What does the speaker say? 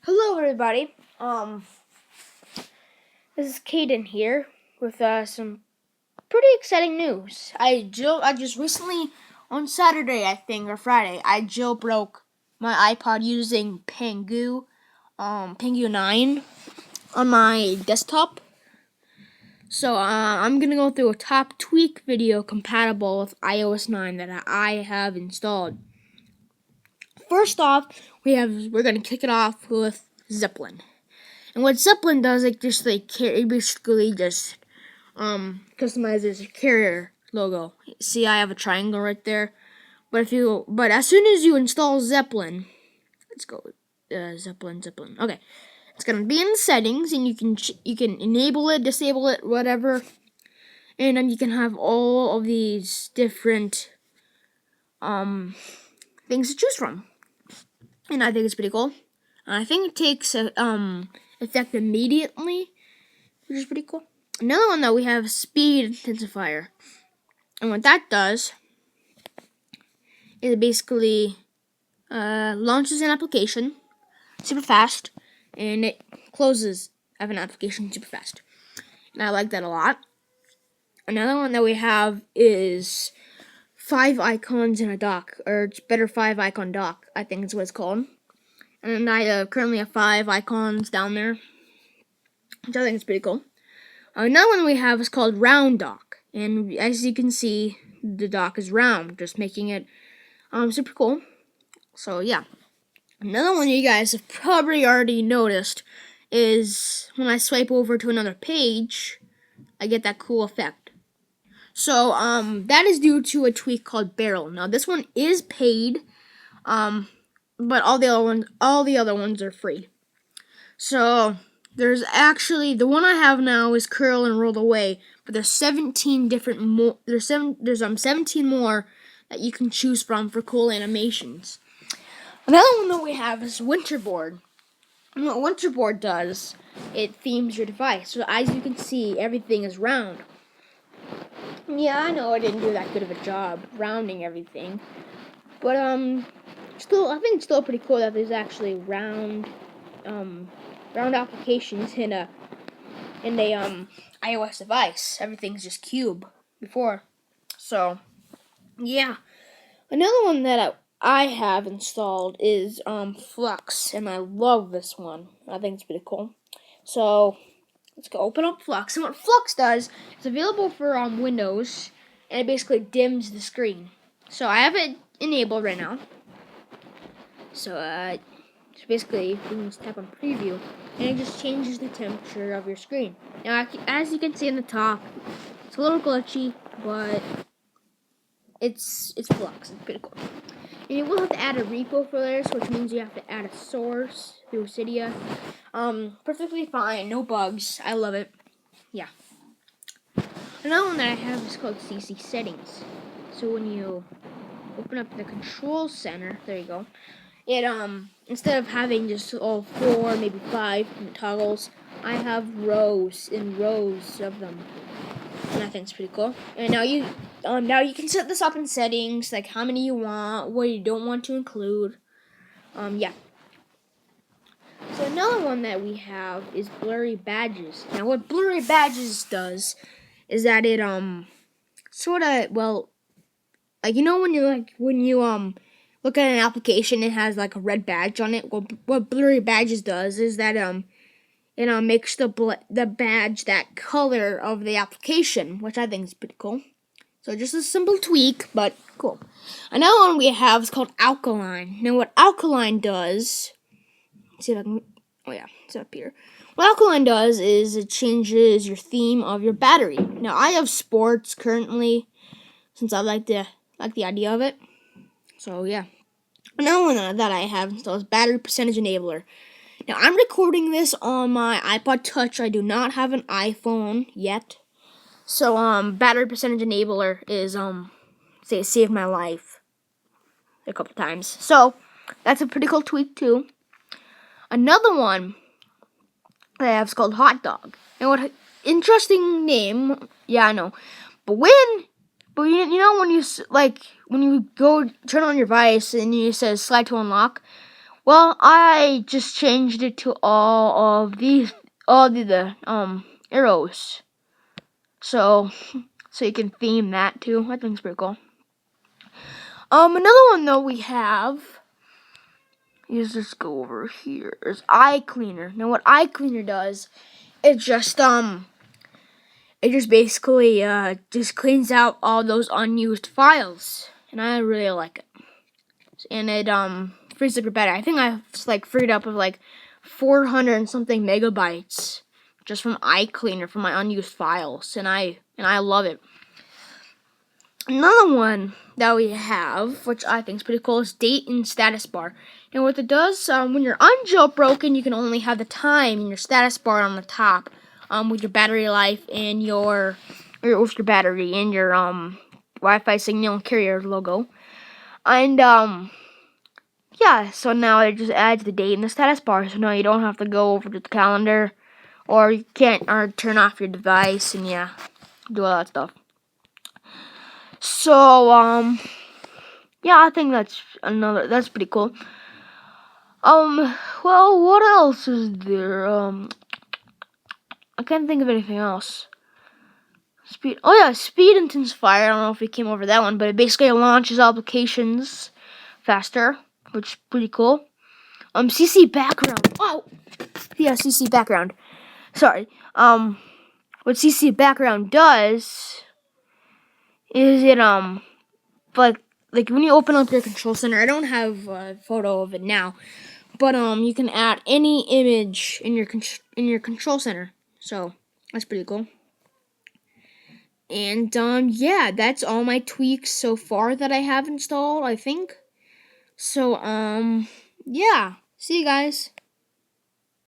Hello, everybody. This is Caden here with some pretty exciting news. I just recently on Saturday, I think, or Friday, I jailbroke my iPod using pangu 9 on my desktop. So I'm gonna go through a top tweak video compatible with iOS 9 that I have installed. First off, we're gonna kick it off with Zeppelin. And what Zeppelin does, it basically just customizes a carrier logo. See, I have a triangle right there. But as soon as you install Zeppelin, let's go Zeppelin. Okay, it's gonna be in the settings, and you can enable it, disable it, whatever, and then you can have all of these different things to choose from. And I think it's pretty cool. I think it takes effect immediately, which is pretty cool. Another one that we have is speed intensifier. And what that does is it basically launches an application super fast, and it closes of an application super fast. And I like that a lot. Another one that we have is 5 icons in a dock, or it's better 5 icon dock, I think is what it's called. And I currently have 5 icons down there, which I think is pretty cool. Another one we have is called round dock, and as you can see, the dock is round, just making it super cool. So yeah, another one you guys have probably already noticed is when I swipe over to another page, I get that cool effect. So that is due to a tweak called Barrel. Now this one is paid, but all the other ones are free. So there's actually the one I have now is curl and roll away, but there's 17 different more. There's 17 more that you can choose from for cool animations. Another one that we have is Winterboard. And what Winterboard does, it themes your device. So as you can see, everything is round. Yeah, I know I didn't do that good of a job rounding everything, but still, I think it's still pretty cool that there's actually round applications in a iOS device. Everything's just cube before. So yeah, another one that I have installed is Flux, and I love this one. I think it's pretty cool. So let's go open up Flux. And what Flux does, it's available for Windows, and it basically dims the screen. So I have it enabled right now. So basically, you can just tap on preview, and it just changes the temperature of your screen. Now, as you can see in the top, it's a little glitchy, but it's Flux. It's pretty cool. And you will have to add a repo for this, which means you have to add a source through Cydia. Perfectly fine, no bugs. I love it. Yeah. Another one that I have is called CC Settings. So when you open up the control center, there you go. It instead of having just all 4, maybe 5 toggles, I have rows and rows of them, and I think it's pretty cool. And now you can set this up in settings, like how many you want, what you don't want to include. Yeah. So another one that we have is blurry badges. Now what blurry badges does is that it sort of, well, like, you know, when you look at an application, it has like a red badge on it. Well, what blurry badges does is that it makes the badge that color of the application, which I think is pretty cool. So just a simple tweak, but cool. Another one we have is called Alkaline. Now what Alkaline does, let's see if I can, oh yeah, it's up here. What Alkaline does is it changes your theme of your battery. Now I have sports currently, since I like the idea of it. So yeah. Another one that I have installed is battery percentage enabler. Now I'm recording this on my iPod Touch. I do not have an iPhone yet. So battery percentage enabler is saved my life a couple times. So that's a pretty cool tweak too. Another one that I have is called Hot Dog. And what interesting name? Yeah, I know. But you know when you go turn on your device and it says slide to unlock. Well, I just changed it to all the arrows. So you can theme that too. I think it's pretty cool. Another one though we have is, let's go over here, is eye cleaner. Now what eye cleaner does, it just basically just cleans out all those unused files, and I really like it. And it frees up your battery. I think I've like freed up of like 400 and something megabytes just from eye cleaner from my unused files, and I love it. Another one that we have, which I think is pretty cool, is date and status bar. And what it does, when you're unjailbroken, you can only have the time in your status bar on the top, with your battery life and with your battery and your Wi-Fi signal carrier logo. And yeah, so now it just adds the date and the status bar. So now you don't have to go over to the calendar, or you can't, or turn off your device, and yeah, do all that stuff. So yeah, I think that's pretty cool. Well, what else is there? I can't think of anything else. Speed intensifier. I don't know if we came over that one, but it basically launches applications faster, which is pretty cool. CC background. Oh, yeah, CC background. Sorry. What CC background does is it like when you open up your control center. I don't have a photo of it now, but you can add any image in your control center. So that's pretty cool. And yeah, that's all my tweaks so far that I have installed, I think. So yeah, see you guys.